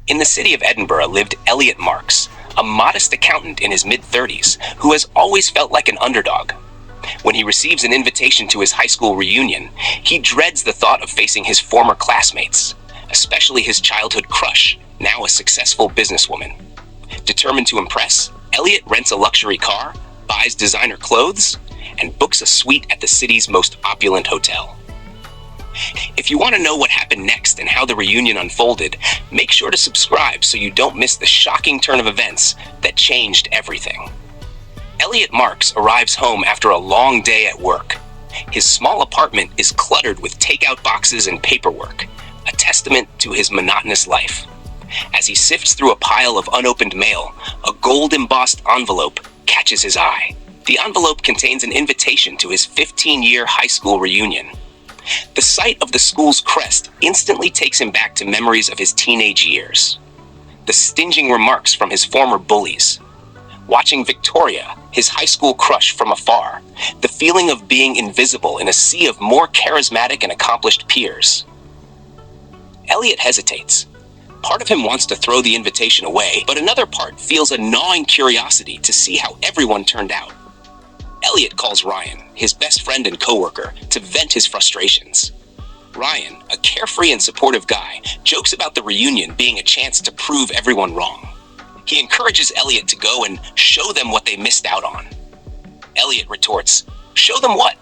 In the city of Edinburgh lived Elliot Marks, a modest accountant in his mid-30s who has always felt like an underdog. When he receives an invitation to his high school reunion, he dreads the thought of facing his former classmates, especially his childhood crush, now a successful businesswoman. Determined to impress, Elliot rents a luxury car, buys designer clothes, and books a suite at the city's most opulent hotel. If you want to know what happened next and how the reunion unfolded, make sure to subscribe so you don't miss the shocking turn of events that changed everything. Elliot Marks arrives home after a long day at work. His small apartment is cluttered with takeout boxes and paperwork, a testament to his monotonous life. As he sifts through a pile of unopened mail, a gold-embossed envelope catches his eye. The envelope contains an invitation to his 15-year high school reunion. The sight of the school's crest instantly takes him back to memories of his teenage years. The stinging remarks from his former bullies. Watching Victoria, his high school crush, from afar. The feeling of being invisible in a sea of more charismatic and accomplished peers. Elliot hesitates. Part of him wants to throw the invitation away, but another part feels a gnawing curiosity to see how everyone turned out. Elliot calls Ryan, his best friend and coworker, to vent his frustrations. Ryan, a carefree and supportive guy, jokes about the reunion being a chance to prove everyone wrong. He encourages Elliot to go and show them what they missed out on. Elliot retorts, "Show them what?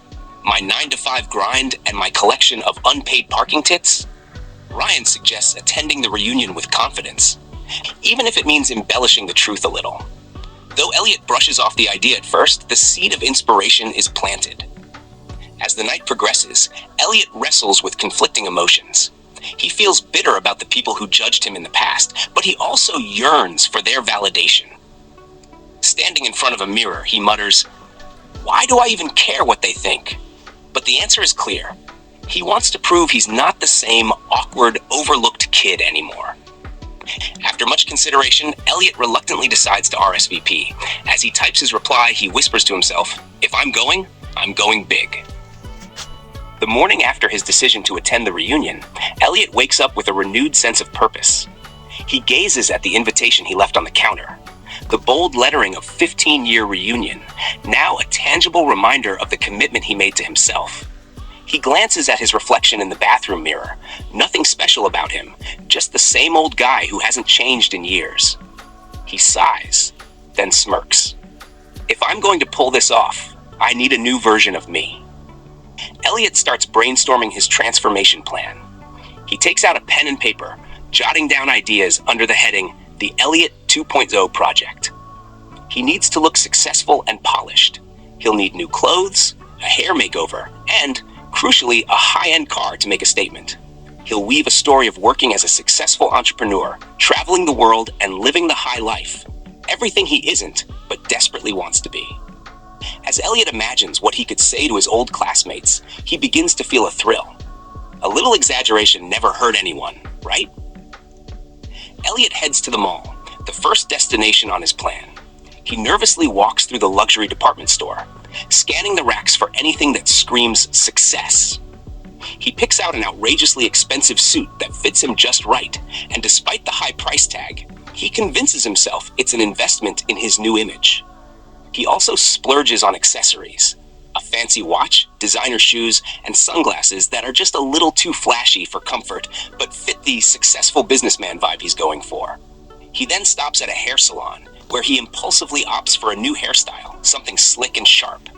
My 9-to-5 grind and my collection of unpaid parking tickets?" Ryan suggests attending the reunion with confidence, even if it means embellishing the truth a little. Though Elliot brushes off the idea at first, the seed of inspiration is planted. As the night progresses, Elliot wrestles with conflicting emotions. He feels bitter about the people who judged him in the past, but he also yearns for their validation. Standing in front of a mirror, he mutters, "Why do I even care what they think?" But the answer is clear. He wants to prove he's not the same awkward, overlooked kid anymore. After much consideration, Elliot reluctantly decides to RSVP. As he types his reply, he whispers to himself, "If I'm going big." The morning after his decision to attend the reunion, Elliot wakes up with a renewed sense of purpose. He gazes at the invitation he left on the counter. The bold lettering of 15-year reunion, now a tangible reminder of the commitment he made to himself. He glances at his reflection in the bathroom mirror. Nothing special about him, just the same old guy who hasn't changed in years. He sighs, then smirks. "If I'm going to pull this off, I need a new version of me." Elliot starts brainstorming his transformation plan. He takes out a pen and paper, jotting down ideas under the heading, "The Elliot 2.0 Project." He needs to look successful and polished. He'll need new clothes, a hair makeover, and, crucially, a high-end car to make a statement. He'll weave a story of working as a successful entrepreneur, traveling the world and living the high life. Everything he isn't, but desperately wants to be. As Elliot imagines what he could say to his old classmates, he begins to feel a thrill. A little exaggeration never hurt anyone, right? Elliot heads to the mall, the first destination on his plan. He nervously walks through the luxury department store, scanning the racks for anything that screams success. He picks out an outrageously expensive suit that fits him just right, and despite the high price tag, he convinces himself it's an investment in his new image. He also splurges on accessories, a fancy watch, designer shoes, and sunglasses that are just a little too flashy for comfort, but fit the successful businessman vibe he's going for. He then stops at a hair salon, where he impulsively opts for a new hairstyle, something slick and sharp.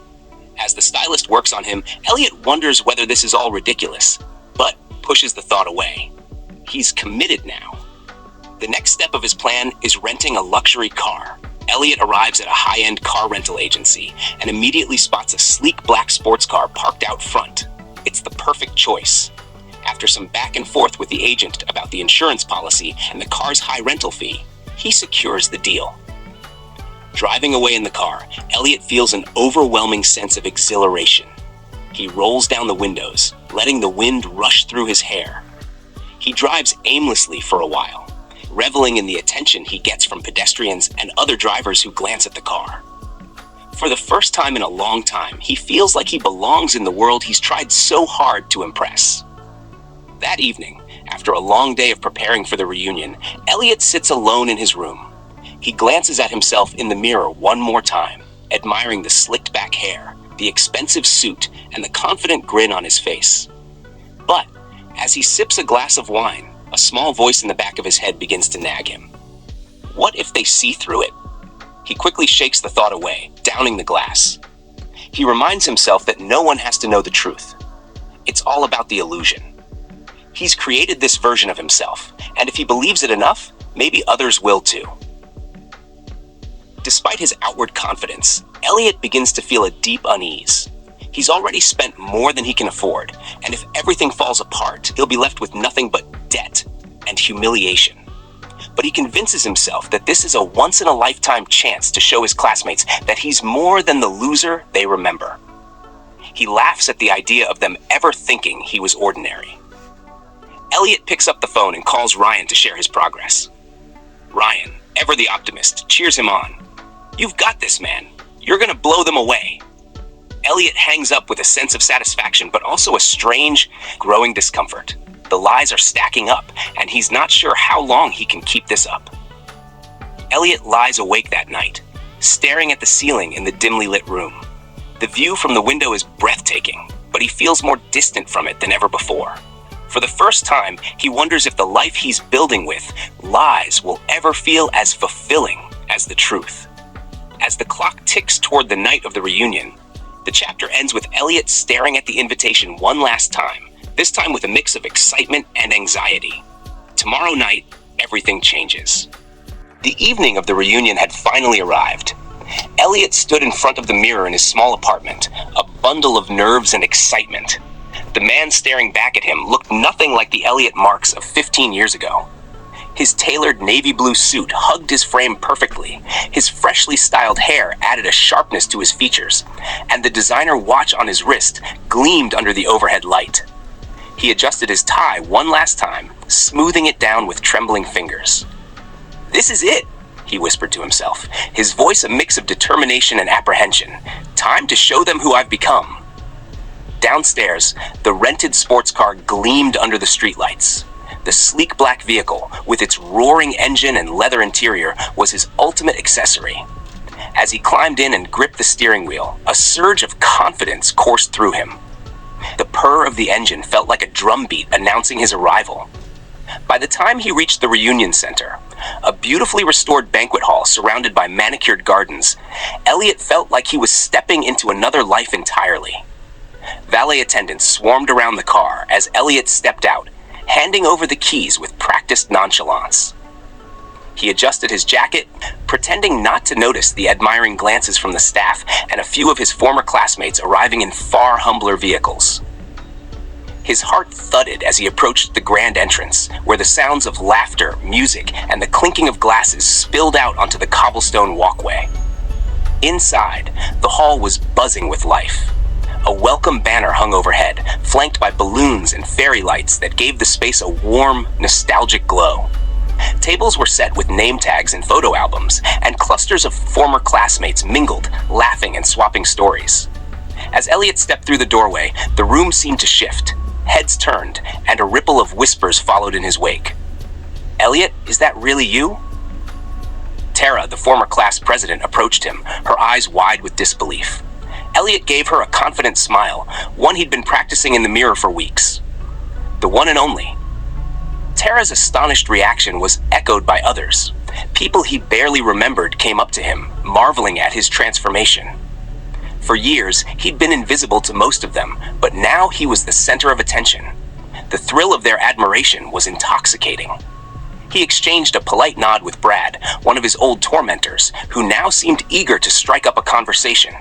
As the stylist works on him, Elliot wonders whether this is all ridiculous, but pushes the thought away. He's committed now. The next step of his plan is renting a luxury car. Elliot arrives at a high-end car rental agency and immediately spots a sleek black sports car parked out front. It's the perfect choice. After some back and forth with the agent about the insurance policy and the car's high rental fee, he secures the deal. Driving away in the car, Elliot feels an overwhelming sense of exhilaration. He rolls down the windows, letting the wind rush through his hair. He drives aimlessly for a while, reveling in the attention he gets from pedestrians and other drivers who glance at the car. For the first time in a long time, he feels like he belongs in the world he's tried so hard to impress. That evening, After a long day of preparing for the reunion, Elliot sits alone in his room. He glances at himself in the mirror one more time, admiring the slicked back hair, the expensive suit, and the confident grin on his face. But as he sips a glass of wine, a small voice in the back of his head begins to nag him. What if they see through it? He quickly shakes the thought away, downing the glass. He reminds himself that no one has to know the truth. It's all about the illusion. He's created this version of himself, and if he believes it enough, maybe others will too. Despite his outward confidence, Elliot begins to feel a deep unease. He's already spent more than he can afford, and if everything falls apart, he'll be left with nothing but debt and humiliation. But he convinces himself that this is a once-in-a-lifetime chance to show his classmates that he's more than the loser they remember. He laughs at the idea of them ever thinking he was ordinary. Elliot picks up the phone and calls Ryan to share his progress. Ryan, ever the optimist, cheers him on. You've got this, man. You're gonna blow them away. Elliot hangs up with a sense of satisfaction, but also a strange, growing discomfort. The lies are stacking up, and he's not sure how long he can keep this up. Elliot lies awake that night, staring at the ceiling in the dimly lit room. The view from the window is breathtaking, but he feels more distant from it than ever before. For the first time, he wonders if the life he's building with lies will ever feel as fulfilling as the truth. As the clock ticks toward the night of the reunion, the chapter ends with Elliot staring at the invitation one last time, this time with a mix of excitement and anxiety. Tomorrow night, everything changes. The evening of the reunion had finally arrived. Elliot stood in front of the mirror in his small apartment, a bundle of nerves and excitement. The man staring back at him looked nothing like the Elliot Marks of 15 years ago. His tailored navy blue suit hugged his frame perfectly. His freshly styled hair added a sharpness to his features, and the designer watch on his wrist gleamed under the overhead light. He adjusted his tie one last time, smoothing it down with trembling fingers. "This is it," he whispered to himself, his voice a mix of determination and apprehension. "Time to show them who I've become." Downstairs, the rented sports car gleamed under the streetlights. The sleek black vehicle, with its roaring engine and leather interior, was his ultimate accessory. As he climbed in and gripped the steering wheel, a surge of confidence coursed through him. The purr of the engine felt like a drumbeat announcing his arrival. By the time he reached the reunion center, a beautifully restored banquet hall surrounded by manicured gardens, Elliot felt like he was stepping into another life entirely. Valet attendants swarmed around the car as Elliot stepped out, handing over the keys with practiced nonchalance. He adjusted his jacket, pretending not to notice the admiring glances from the staff and a few of his former classmates arriving in far humbler vehicles. His heart thudded as he approached the grand entrance, where the sounds of laughter, music, and the clinking of glasses spilled out onto the cobblestone walkway. Inside, the hall was buzzing with life. A welcome banner hung overhead, flanked by balloons and fairy lights that gave the space a warm, nostalgic glow. Tables were set with name tags and photo albums, and clusters of former classmates mingled, laughing and swapping stories. As Elliot stepped through the doorway, the room seemed to shift. Heads turned, and a ripple of whispers followed in his wake. "Elliot, is that really you?" Tara, the former class president, approached him, her eyes wide with disbelief. Elliot gave her a confident smile, one he'd been practicing in the mirror for weeks. The one and only. Tara's astonished reaction was echoed by others. People he barely remembered came up to him, marveling at his transformation. For years, he'd been invisible to most of them, but now he was the center of attention. The thrill of their admiration was intoxicating. He exchanged a polite nod with Brad, one of his old tormentors, who now seemed eager to strike up a conversation.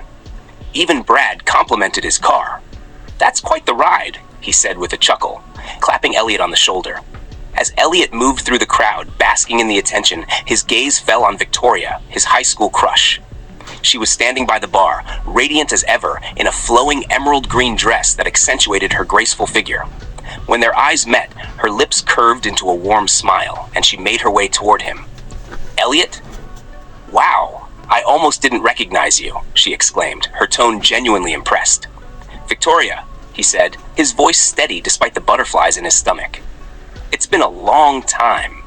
Even Brad complimented his car. "That's quite the ride," he said with a chuckle, clapping Elliot on the shoulder. As Elliot moved through the crowd, basking in the attention, his gaze fell on Victoria, his high school crush. She was standing by the bar, radiant as ever, in a flowing emerald green dress that accentuated her graceful figure. When their eyes met, her lips curved into a warm smile, and she made her way toward him. "Elliot? Wow, I almost didn't recognize you," she exclaimed, her tone genuinely impressed. "Victoria," he said, his voice steady despite the butterflies in his stomach. It's been a long time."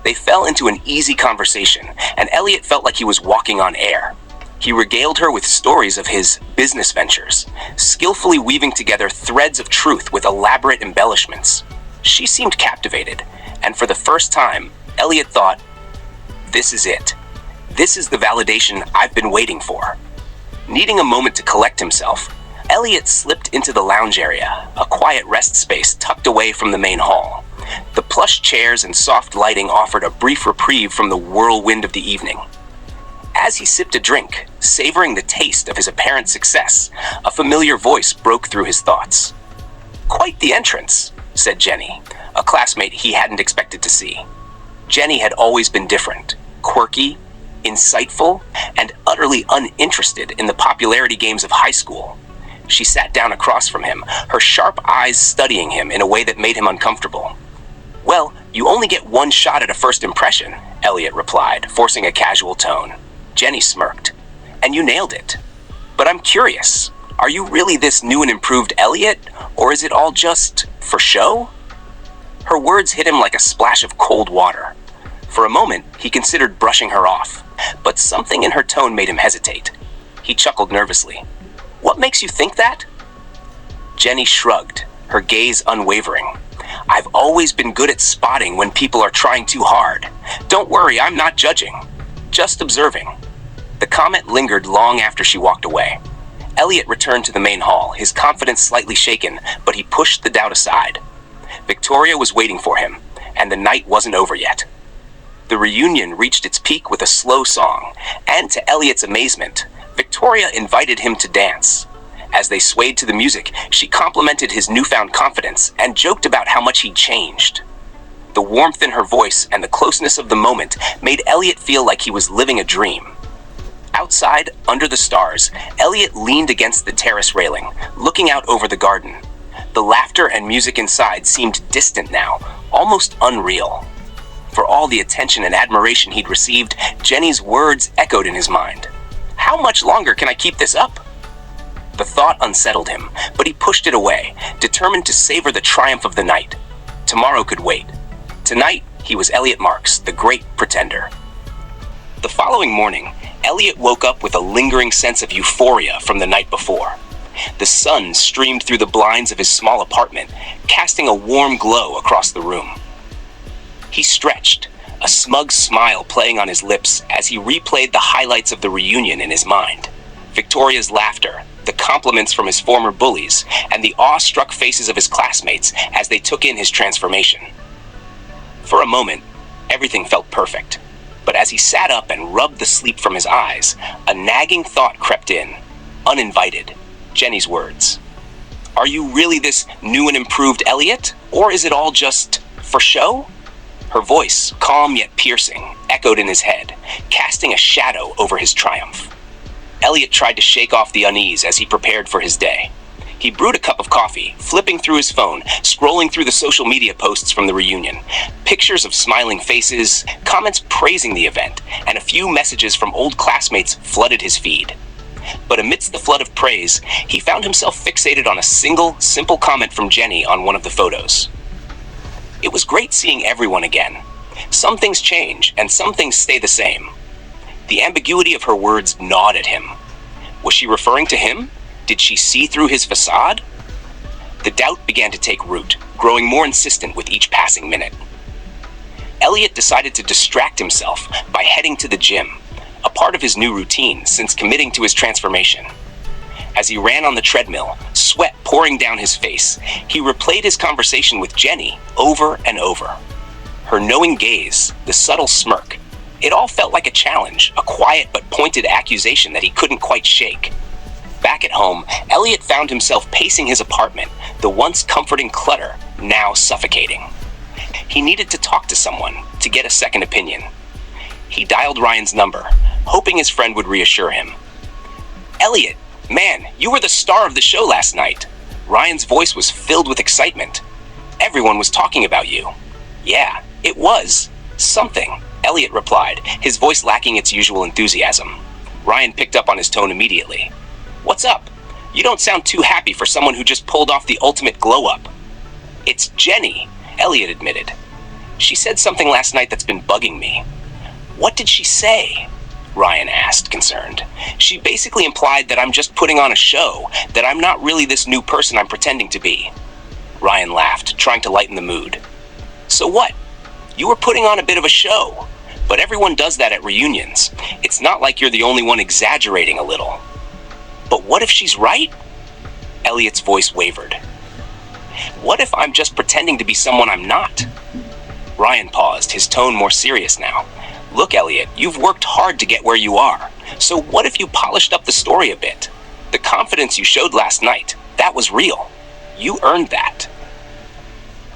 They fell into an easy conversation, and Elliot felt like he was walking on air. He regaled her with stories of his business ventures, skillfully weaving together threads of truth with elaborate embellishments. She seemed captivated, and for the first time, Elliot thought, "This is it. This is the validation I've been waiting for." Needing a moment to collect himself, Elliot slipped into the lounge area, a quiet rest space tucked away from the main hall. The plush chairs and soft lighting offered a brief reprieve from the whirlwind of the evening. As he sipped a drink, savoring the taste of his apparent success, a familiar voice broke through his thoughts. "Quite the entrance," said Jenny, a classmate he hadn't expected to see. Jenny had always been different, quirky, insightful, and utterly uninterested in the popularity games of high school. She sat down across from him, her sharp eyes studying him in a way that made him uncomfortable. "Well, you only get one shot at a first impression," Elliot replied, forcing a casual tone. Jenny smirked. "And you nailed it. But I'm curious, are you really this new and improved Elliot, or is it all just for show?" Her words hit him like a splash of cold water. For a moment, he considered brushing her off, but something in her tone made him hesitate. He chuckled nervously. "What makes you think that?" Jenny shrugged, her gaze unwavering. "I've always been good at spotting when people are trying too hard. Don't worry, I'm not judging, just observing." The comment lingered long after she walked away. Elliot returned to the main hall, his confidence slightly shaken, but he pushed the doubt aside. Victoria was waiting for him, and the night wasn't over yet. The reunion reached its peak with a slow song, and to Elliot's amazement, Victoria invited him to dance. As they swayed to the music, she complimented his newfound confidence and joked about how much he'd changed. The warmth in her voice and the closeness of the moment made Elliot feel like he was living a dream. Outside, under the stars, Elliot leaned against the terrace railing, looking out over the garden. The laughter and music inside seemed distant now, almost unreal. For all the attention and admiration he'd received, Jenny's words echoed in his mind. "How much longer can I keep this up?" The thought unsettled him, but he pushed it away, determined to savor the triumph of the night. Tomorrow could wait. Tonight, he was Elliot Marks, the great pretender. The following morning, Elliot woke up with a lingering sense of euphoria from the night before. The sun streamed through the blinds of his small apartment, casting a warm glow across the room. He stretched, a smug smile playing on his lips as he replayed the highlights of the reunion in his mind. Victoria's laughter, the compliments from his former bullies, and the awe-struck faces of his classmates as they took in his transformation. For a moment, everything felt perfect. But as he sat up and rubbed the sleep from his eyes, a nagging thought crept in, uninvited. Jenny's words. "Are you really this new and improved Elliot, or is it all just for show?" Her voice, calm yet piercing, echoed in his head, casting a shadow over his triumph. Elliot tried to shake off the unease as he prepared for his day. He brewed a cup of coffee, flipping through his phone, scrolling through the social media posts from the reunion. Pictures of smiling faces, comments praising the event, and a few messages from old classmates flooded his feed. But amidst the flood of praise, he found himself fixated on a single, simple comment from Jenny on one of the photos. "It was great seeing everyone again. Some things change, and some things stay the same." The ambiguity of her words gnawed at him. Was she referring to him? Did she see through his facade? The doubt began to take root, growing more insistent with each passing minute. Elliot decided to distract himself by heading to the gym, a part of his new routine since committing to his transformation. As he ran on the treadmill, sweat pouring down his face, he replayed his conversation with Jenny over and over. Her knowing gaze, the subtle smirk, it all felt like a challenge, a quiet but pointed accusation that he couldn't quite shake. Back at home, Elliot found himself pacing his apartment, the once comforting clutter now suffocating. He needed to talk to someone, to get a second opinion. He dialed Ryan's number, hoping his friend would reassure him. "Elliot, man, you were the star of the show last night." Ryan's voice was filled with excitement. "Everyone was talking about you." "Yeah, it was something," Elliot replied, his voice lacking its usual enthusiasm. Ryan picked up on his tone immediately. "What's up? You don't sound too happy for someone who just pulled off the ultimate glow-up." "It's Jenny," Elliot admitted. She said something last night that's been bugging me. What did she say? Ryan asked, concerned. She basically implied that I'm just putting on a show, that I'm not really this new person I'm pretending to be. Ryan laughed, trying to lighten the mood. So what? You were putting on a bit of a show. But everyone does that at reunions. It's not like you're the only one exaggerating a little. But what if she's right? Elliot's voice wavered. What if I'm just pretending to be someone I'm not? Ryan paused, his tone more serious now. Look, Elliot, you've worked hard to get where you are. So what if you polished up the story a bit? The confidence you showed last night, that was real. You earned that.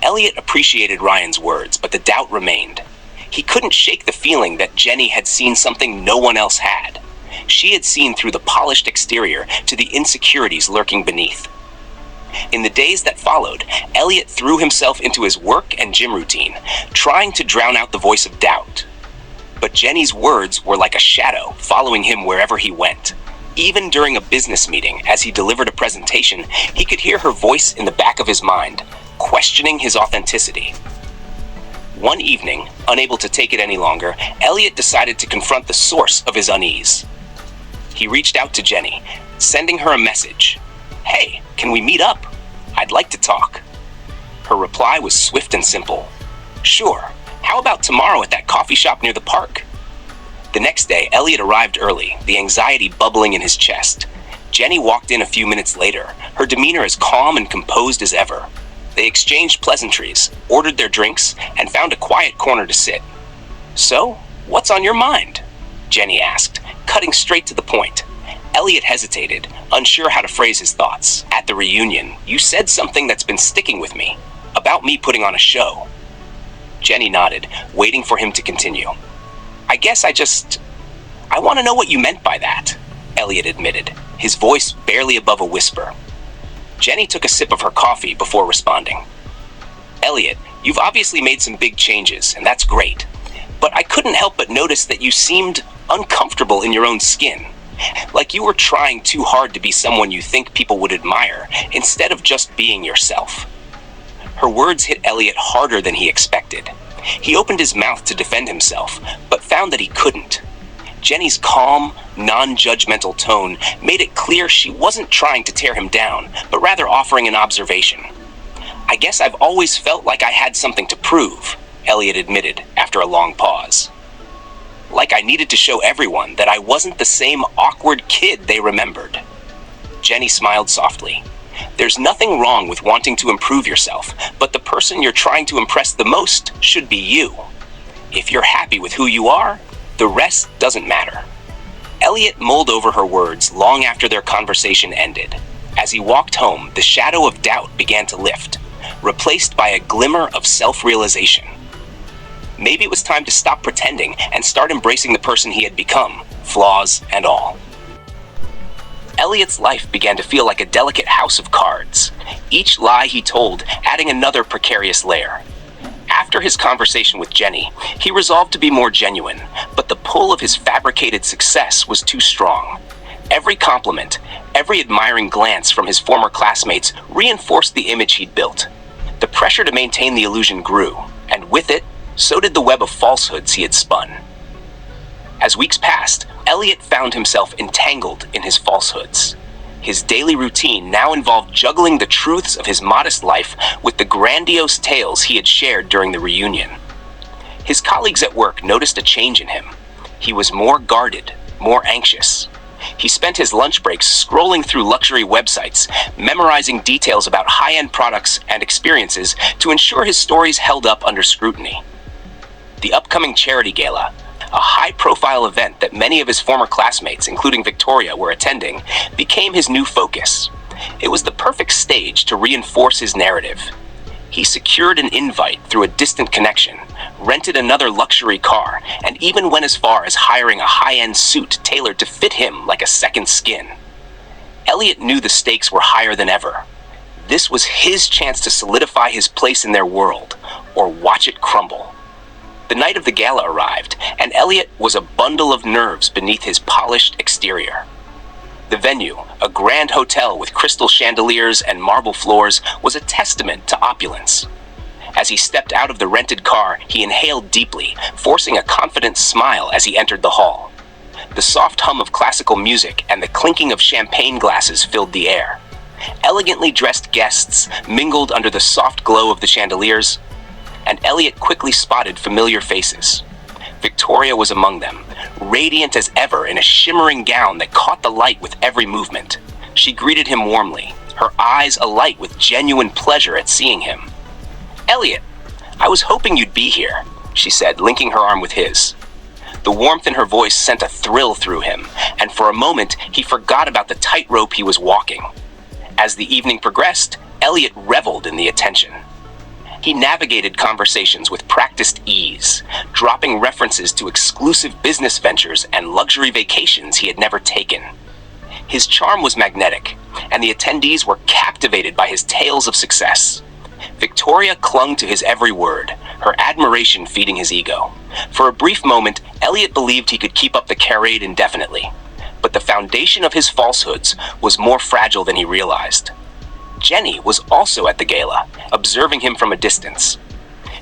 Elliot appreciated Ryan's words, but the doubt remained. He couldn't shake the feeling that Jenny had seen something no one else had. She had seen through the polished exterior to the insecurities lurking beneath. In the days that followed, Elliot threw himself into his work and gym routine, trying to drown out the voice of doubt. But Jenny's words were like a shadow following him wherever he went. Even during a business meeting, as he delivered a presentation, he could hear her voice in the back of his mind, questioning his authenticity. One evening, unable to take it any longer, Elliot decided to confront the source of his unease. He reached out to Jenny, sending her a message. Hey, can we meet up? I'd like to talk. Her reply was swift and simple. Sure, how about tomorrow at that coffee shop near the park? The next day, Elliot arrived early, the anxiety bubbling in his chest. Jenny walked in a few minutes later, her demeanor as calm and composed as ever. They exchanged pleasantries, ordered their drinks, and found a quiet corner to sit. So, what's on your mind? Jenny asked, cutting straight to the point. Elliot hesitated, unsure how to phrase his thoughts. At the reunion, you said something that's been sticking with me, about me putting on a show. Jenny nodded, waiting for him to continue. I guess I want to know what you meant by that, Elliot admitted, his voice barely above a whisper. Jenny took a sip of her coffee before responding. Elliot, you've obviously made some big changes, and that's great. But I couldn't help but notice that you seemed uncomfortable in your own skin. Like you were trying too hard to be someone you think people would admire, instead of just being yourself. Her words hit Elliot harder than he expected. He opened his mouth to defend himself, but found that he couldn't. Jenny's calm, non-judgmental tone made it clear she wasn't trying to tear him down, but rather offering an observation. I guess I've always felt like I had something to prove, Elliot admitted after a long pause. Like I needed to show everyone that I wasn't the same awkward kid they remembered. Jenny smiled softly. There's nothing wrong with wanting to improve yourself, but the person you're trying to impress the most should be you. If you're happy with who you are, the rest doesn't matter. Elliot mulled over her words long after their conversation ended. As he walked home, the shadow of doubt began to lift, replaced by a glimmer of self-realization. Maybe it was time to stop pretending and start embracing the person he had become, flaws and all. Elliot's life began to feel like a delicate house of cards, each lie he told adding another precarious layer. After his conversation with Jenny, he resolved to be more genuine, but the pull of his fabricated success was too strong. Every compliment, every admiring glance from his former classmates reinforced the image he'd built. The pressure to maintain the illusion grew, and with it, so did the web of falsehoods he had spun. As weeks passed, Elliot found himself entangled in his falsehoods. His daily routine now involved juggling the truths of his modest life with the grandiose tales he had shared during the reunion. His colleagues at work noticed a change in him. He was more guarded, more anxious. He spent his lunch breaks scrolling through luxury websites, memorizing details about high-end products and experiences to ensure his stories held up under scrutiny. The upcoming charity gala, a high-profile event that many of his former classmates, including Victoria, were attending, became his new focus. It was the perfect stage to reinforce his narrative. He secured an invite through a distant connection, rented another luxury car, and even went as far as hiring a high-end suit tailored to fit him like a second skin. Elliot knew the stakes were higher than ever. This was his chance to solidify his place in their world, or watch it crumble. The night of the gala arrived, and Elliot was a bundle of nerves beneath his polished exterior. The venue, a grand hotel with crystal chandeliers and marble floors, was a testament to opulence. As he stepped out of the rented car, he inhaled deeply, forcing a confident smile as he entered the hall. The soft hum of classical music and the clinking of champagne glasses filled the air. Elegantly dressed guests mingled under the soft glow of the chandeliers, and Elliot quickly spotted familiar faces. Victoria was among them, radiant as ever in a shimmering gown that caught the light with every movement. She greeted him warmly, her eyes alight with genuine pleasure at seeing him. "Elliot, I was hoping you'd be here," she said, linking her arm with his. The warmth in her voice sent a thrill through him, and for a moment he forgot about the tightrope he was walking. As the evening progressed, Elliot reveled in the attention. He navigated conversations with practiced ease, dropping references to exclusive business ventures and luxury vacations he had never taken. His charm was magnetic, and the attendees were captivated by his tales of success. Victoria clung to his every word, her admiration feeding his ego. For a brief moment, Elliot believed he could keep up the charade indefinitely, but the foundation of his falsehoods was more fragile than he realized. Jenny was also at the gala, observing him from a distance.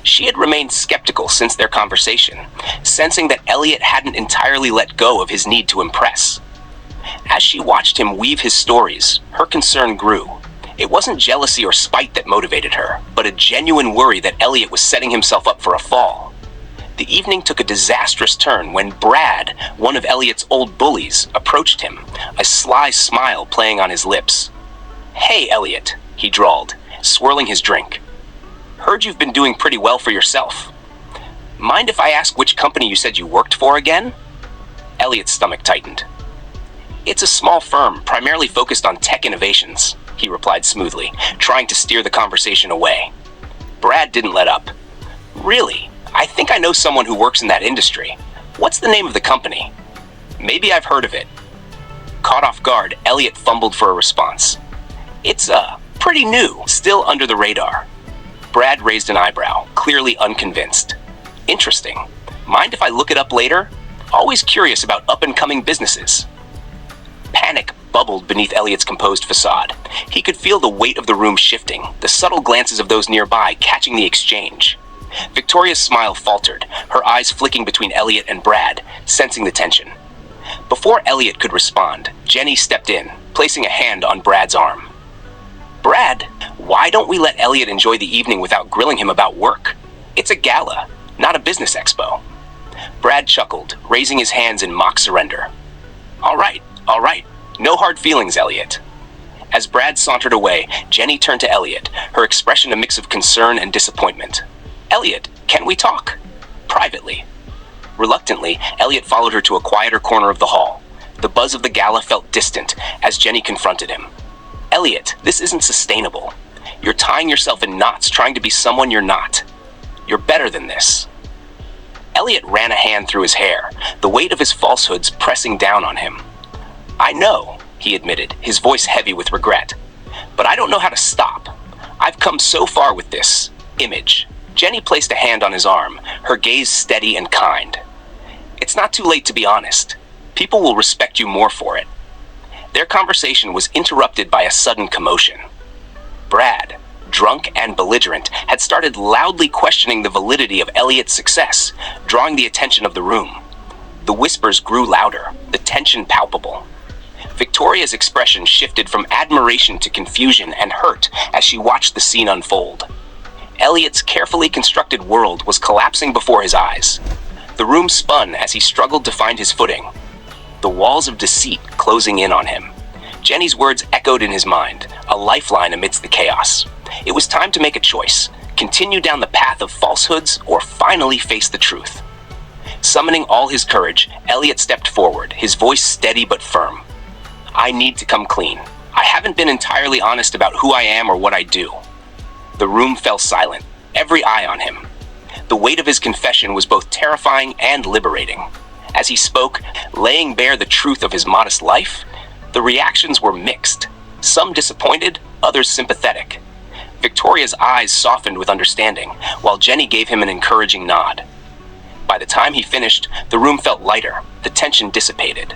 She had remained skeptical since their conversation, sensing that Elliot hadn't entirely let go of his need to impress. As she watched him weave his stories, her concern grew. It wasn't jealousy or spite that motivated her, but a genuine worry that Elliot was setting himself up for a fall. The evening took a disastrous turn when Brad, one of Elliot's old bullies, approached him, a sly smile playing on his lips. "Hey, Elliot," he drawled, swirling his drink. "Heard you've been doing pretty well for yourself. Mind if I ask which company you said you worked for again?" Elliot's stomach tightened. "It's a small firm, primarily focused on tech innovations," he replied smoothly, trying to steer the conversation away. Brad didn't let up. "Really? I think I know someone who works in that industry. What's the name of the company?" "Maybe I've heard of it." Caught off guard, Elliot fumbled for a response. "It's pretty new, still under the radar." Brad raised an eyebrow, clearly unconvinced. "Interesting. Mind if I look it up later? Always curious about up-and-coming businesses." Panic bubbled beneath Elliot's composed facade. He could feel the weight of the room shifting, the subtle glances of those nearby catching the exchange. Victoria's smile faltered, her eyes flicking between Elliot and Brad, sensing the tension. Before Elliot could respond, Jenny stepped in, placing a hand on Brad's arm. "Brad, why don't we let Elliot enjoy the evening without grilling him about work? It's a gala, not a business expo." Brad chuckled, raising his hands in mock surrender. All right. No hard feelings, Elliot." As Brad sauntered away, Jenny turned to Elliot, her expression a mix of concern and disappointment. "Elliot, can we talk? Privately." Reluctantly, Elliot followed her to a quieter corner of the hall. The buzz of the gala felt distant as Jenny confronted him. "Elliot, this isn't sustainable. You're tying yourself in knots trying to be someone you're not. You're better than this." Elliot ran a hand through his hair, the weight of his falsehoods pressing down on him. "I know," he admitted, his voice heavy with regret. "But I don't know how to stop. I've come so far with this image." Jenny placed a hand on his arm, her gaze steady and kind. "It's not too late to be honest. People will respect you more for it." Their conversation was interrupted by a sudden commotion. Brad, drunk and belligerent, had started loudly questioning the validity of Elliot's success, drawing the attention of the room. The whispers grew louder, the tension palpable. Victoria's expression shifted from admiration to confusion and hurt as she watched the scene unfold. Elliot's carefully constructed world was collapsing before his eyes. The room spun as he struggled to find his footing, the walls of deceit closing in on him. Jenny's words echoed in his mind, a lifeline amidst the chaos. It was time to make a choice, continue down the path of falsehoods or finally face the truth. Summoning all his courage, Elliot stepped forward, his voice steady but firm. "I need to come clean. I haven't been entirely honest about who I am or what I do." The room fell silent, every eye on him. The weight of his confession was both terrifying and liberating. As he spoke, laying bare the truth of his modest life, the reactions were mixed, some disappointed, others sympathetic. Victoria's eyes softened with understanding, while Jenny gave him an encouraging nod. By the time he finished, the room felt lighter, the tension dissipated.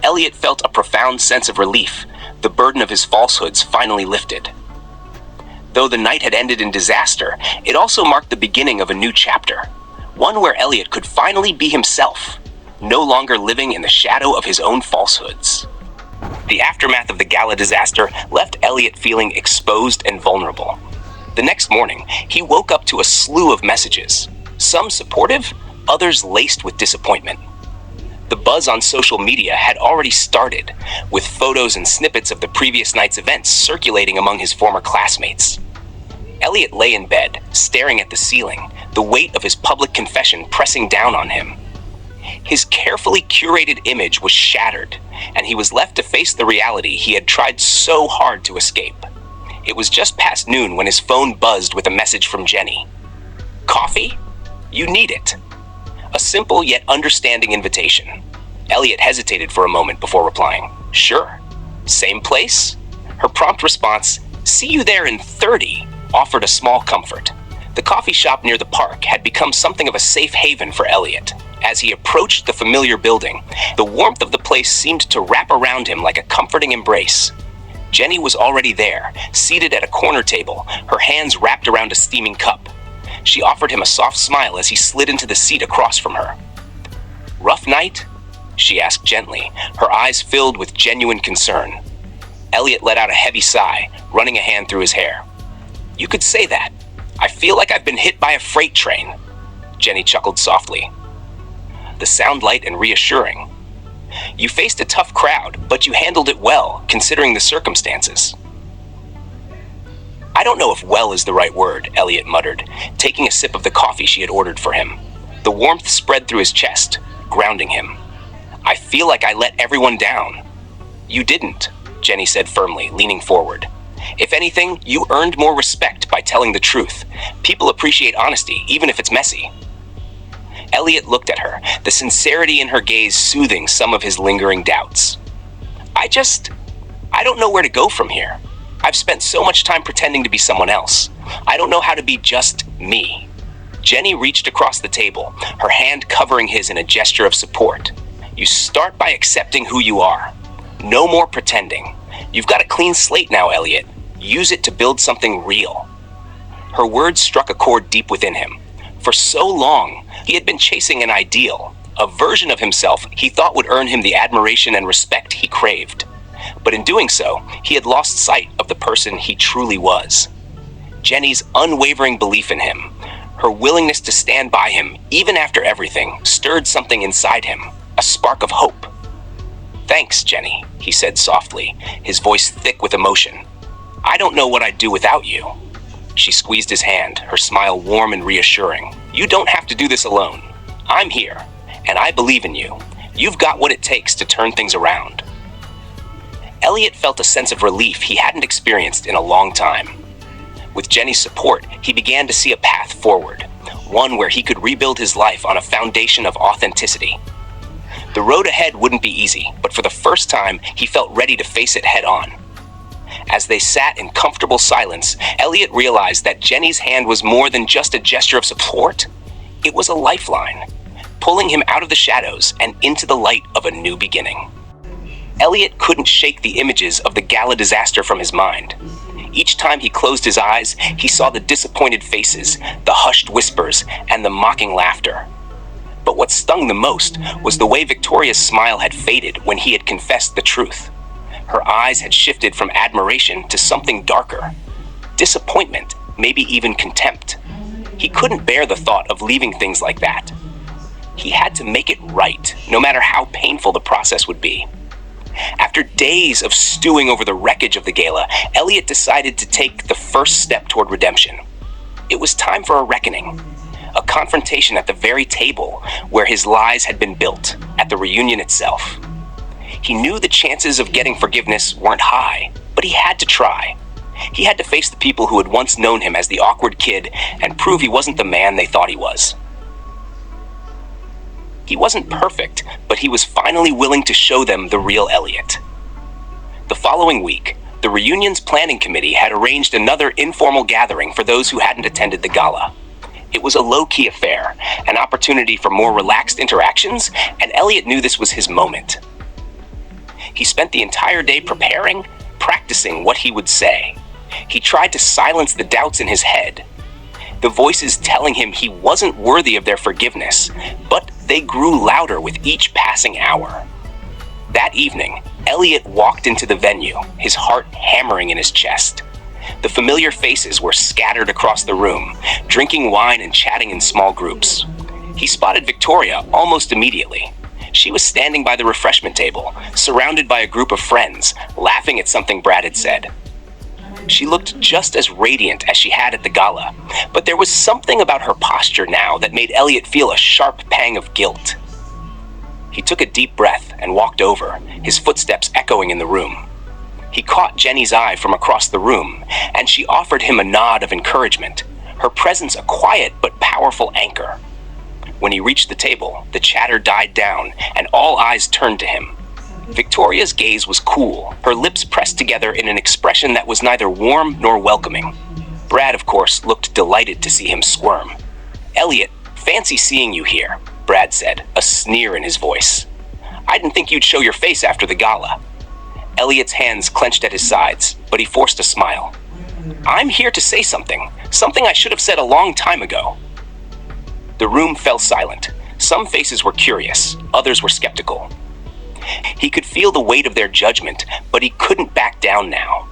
Elliot felt a profound sense of relief, the burden of his falsehoods finally lifted. Though the night had ended in disaster, it also marked the beginning of a new chapter, one where Elliot could finally be himself, no longer living in the shadow of his own falsehoods. The aftermath of the gala disaster left Elliot feeling exposed and vulnerable. The next morning, he woke up to a slew of messages, some supportive, others laced with disappointment. The buzz on social media had already started, with photos and snippets of the previous night's events circulating among his former classmates. Elliot lay in bed, staring at the ceiling, the weight of his public confession pressing down on him. His carefully curated image was shattered, and he was left to face the reality he had tried so hard to escape. It was just past noon when his phone buzzed with a message from Jenny. "Coffee? You need it." A simple yet understanding invitation. Elliot hesitated for a moment before replying, "Sure. Same place?" Her prompt response, "See you there in 30, offered a small comfort. The coffee shop near the park had become something of a safe haven for Elliot. As he approached the familiar building, the warmth of the place seemed to wrap around him like a comforting embrace. Jenny was already there, seated at a corner table, her hands wrapped around a steaming cup. She offered him a soft smile as he slid into the seat across from her. "Rough night?" she asked gently, her eyes filled with genuine concern. Elliot let out a heavy sigh, running a hand through his hair. "You could say that. I feel like I've been hit by a freight train." Jenny chuckled softly. The sound light and reassuring. "You faced a tough crowd, but you handled it well, considering the circumstances." "I don't know if well is the right word," Elliot muttered, taking a sip of the coffee she had ordered for him. The warmth spread through his chest, grounding him. "I feel like I let everyone down." "You didn't," Jenny said firmly, leaning forward. "If anything, you earned more respect by telling the truth. People appreciate honesty, even if it's messy." Elliot looked at her, the sincerity in her gaze soothing some of his lingering doubts. I don't know where to go from here. I've spent so much time pretending to be someone else. I don't know how to be just me." Jenny reached across the table, her hand covering his in a gesture of support. "You start by accepting who you are. No more pretending. You've got a clean slate now, Elliot. Use it to build something real." Her words struck a chord deep within him. For so long, he had been chasing an ideal, a version of himself he thought would earn him the admiration and respect he craved. But in doing so, he had lost sight of the person he truly was. Jenny's unwavering belief in him, her willingness to stand by him even after everything, stirred something inside him, a spark of hope. "Thanks, Jenny," he said softly, his voice thick with emotion. "I don't know what I'd do without you." She squeezed his hand, her smile warm and reassuring. "You don't have to do this alone. I'm here, and I believe in you. You've got what it takes to turn things around." Elliot felt a sense of relief he hadn't experienced in a long time. With Jenny's support, he began to see a path forward, one where he could rebuild his life on a foundation of authenticity. The road ahead wouldn't be easy, but for the first time, he felt ready to face it head on. As they sat in comfortable silence, Elliot realized that Jenny's hand was more than just a gesture of support. It was a lifeline, pulling him out of the shadows and into the light of a new beginning. Elliot couldn't shake the images of the gala disaster from his mind. Each time he closed his eyes, he saw the disappointed faces, the hushed whispers, and the mocking laughter. But what stung the most was the way Victoria's smile had faded when he had confessed the truth. Her eyes had shifted from admiration to something darker. Disappointment, maybe even contempt. He couldn't bear the thought of leaving things like that. He had to make it right, no matter how painful the process would be. After days of stewing over the wreckage of the gala, Elliot decided to take the first step toward redemption. It was time for a reckoning, a confrontation at the very table where his lies had been built, at the reunion itself. He knew the chances of getting forgiveness weren't high, but he had to try. He had to face the people who had once known him as the awkward kid and prove he wasn't the man they thought he was. He wasn't perfect, but he was finally willing to show them the real Elliot. The following week, the reunion's planning committee had arranged another informal gathering for those who hadn't attended the gala. It was a low-key affair, an opportunity for more relaxed interactions, and Elliot knew this was his moment. He spent the entire day preparing, practicing what he would say. He tried to silence the doubts in his head, the voices telling him he wasn't worthy of their forgiveness, but they grew louder with each passing hour. That evening, Elliot walked into the venue, his heart hammering in his chest. The familiar faces were scattered across the room, drinking wine and chatting in small groups. He spotted Victoria almost immediately. She was standing by the refreshment table, surrounded by a group of friends, laughing at something Brad had said. She looked just as radiant as she had at the gala, but there was something about her posture now that made Elliot feel a sharp pang of guilt. He took a deep breath and walked over, his footsteps echoing in the room. He caught Jenny's eye from across the room, and she offered him a nod of encouragement, her presence a quiet but powerful anchor. When he reached the table, the chatter died down, and all eyes turned to him. Victoria's gaze was cool, her lips pressed together in an expression that was neither warm nor welcoming. Brad, of course, looked delighted to see him squirm. "Elliot, fancy seeing you here," Brad said, a sneer in his voice. "I didn't think you'd show your face after the gala." Elliot's hands clenched at his sides, but he forced a smile. "I'm here to say something I should have said a long time ago." The room fell silent. Some faces were curious, others were skeptical. He could feel the weight of their judgment, but he couldn't back down now.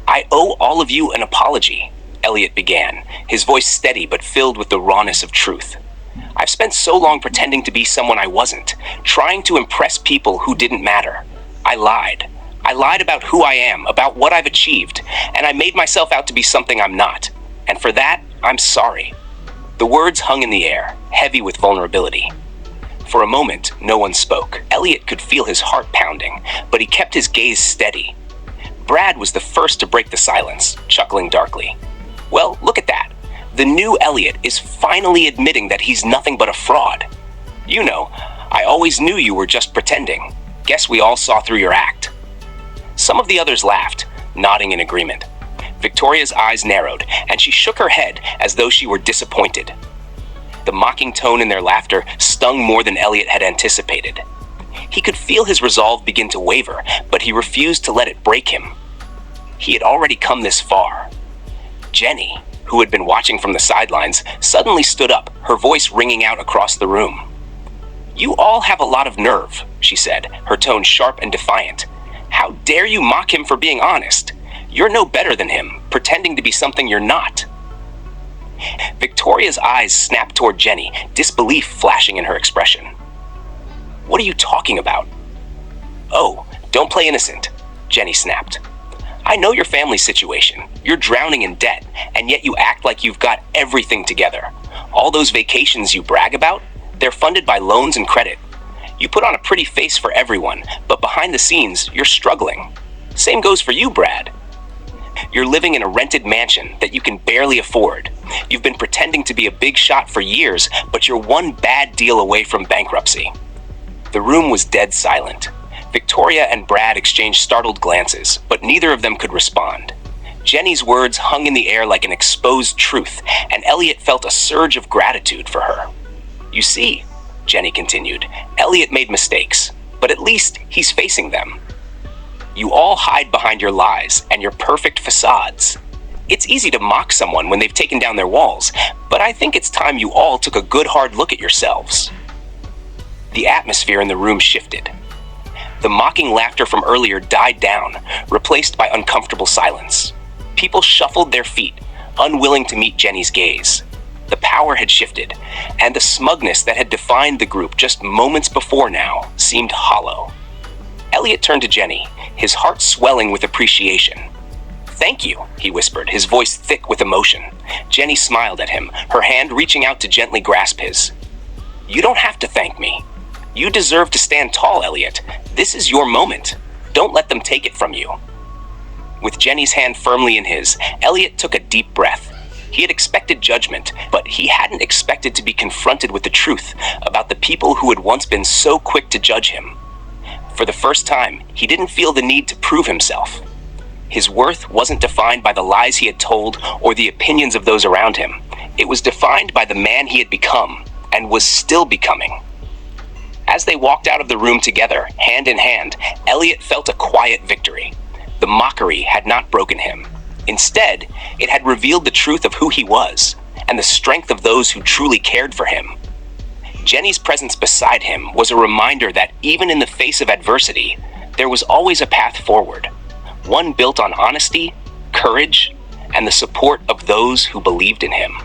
"I owe all of you an apology," Elliot began, his voice steady but filled with the rawness of truth. "I've spent so long pretending to be someone I wasn't, trying to impress people who didn't matter. I lied. I lied about who I am, about what I've achieved, and I made myself out to be something I'm not. And for that, I'm sorry." The words hung in the air, heavy with vulnerability. For a moment, no one spoke. Elliot could feel his heart pounding, but he kept his gaze steady. Brad was the first to break the silence, chuckling darkly. "Well, look at that. The new Elliot is finally admitting that he's nothing but a fraud. You know, I always knew you were just pretending. Guess we all saw through your act." Some of the others laughed, nodding in agreement. Victoria's eyes narrowed, and she shook her head as though she were disappointed. The mocking tone in their laughter stung more than Elliot had anticipated. He could feel his resolve begin to waver, but he refused to let it break him. He had already come this far. Jenny, who had been watching from the sidelines, suddenly stood up, her voice ringing out across the room. "You all have a lot of nerve," she said, her tone sharp and defiant. "How dare you mock him for being honest? You're no better than him, pretending to be something you're not." Victoria's eyes snapped toward Jenny, disbelief flashing in her expression. "What are you talking about?" "Oh, don't play innocent," Jenny snapped. "I know your family situation. You're drowning in debt, and yet you act like you've got everything together. All those vacations you brag about, they're funded by loans and credit. You put on a pretty face for everyone, but behind the scenes, you're struggling. Same goes for you, Brad. You're living in a rented mansion that you can barely afford. You've been pretending to be a big shot for years, but you're one bad deal away from bankruptcy." The room was dead silent. Victoria and Brad exchanged startled glances, but neither of them could respond. Jenny's words hung in the air like an exposed truth, and Elliot felt a surge of gratitude for her. "You see," Jenny continued, "Elliot made mistakes, but at least he's facing them. You all hide behind your lies and your perfect facades. It's easy to mock someone when they've taken down their walls, but I think it's time you all took a good hard look at yourselves." The atmosphere in the room shifted. The mocking laughter from earlier died down, replaced by uncomfortable silence. People shuffled their feet, unwilling to meet Jenny's gaze. The power had shifted, and the smugness that had defined the group just moments before now seemed hollow. Elliot turned to Jenny, his heart swelling with appreciation. "Thank you," he whispered, his voice thick with emotion. Jenny smiled at him, her hand reaching out to gently grasp his. "You don't have to thank me. You deserve to stand tall, Elliot. This is your moment. Don't let them take it from you." With Jenny's hand firmly in his, Elliot took a deep breath. He had expected judgment, but he hadn't expected to be confronted with the truth about the people who had once been so quick to judge him. For the first time, he didn't feel the need to prove himself. His worth wasn't defined by the lies he had told or the opinions of those around him. It was defined by the man he had become and was still becoming. As they walked out of the room together, hand in hand, Elliot felt a quiet victory. The mockery had not broken him. Instead, it had revealed the truth of who he was and the strength of those who truly cared for him. Jenny's presence beside him was a reminder that even in the face of adversity, there was always a path forward, one built on honesty, courage, and the support of those who believed in him.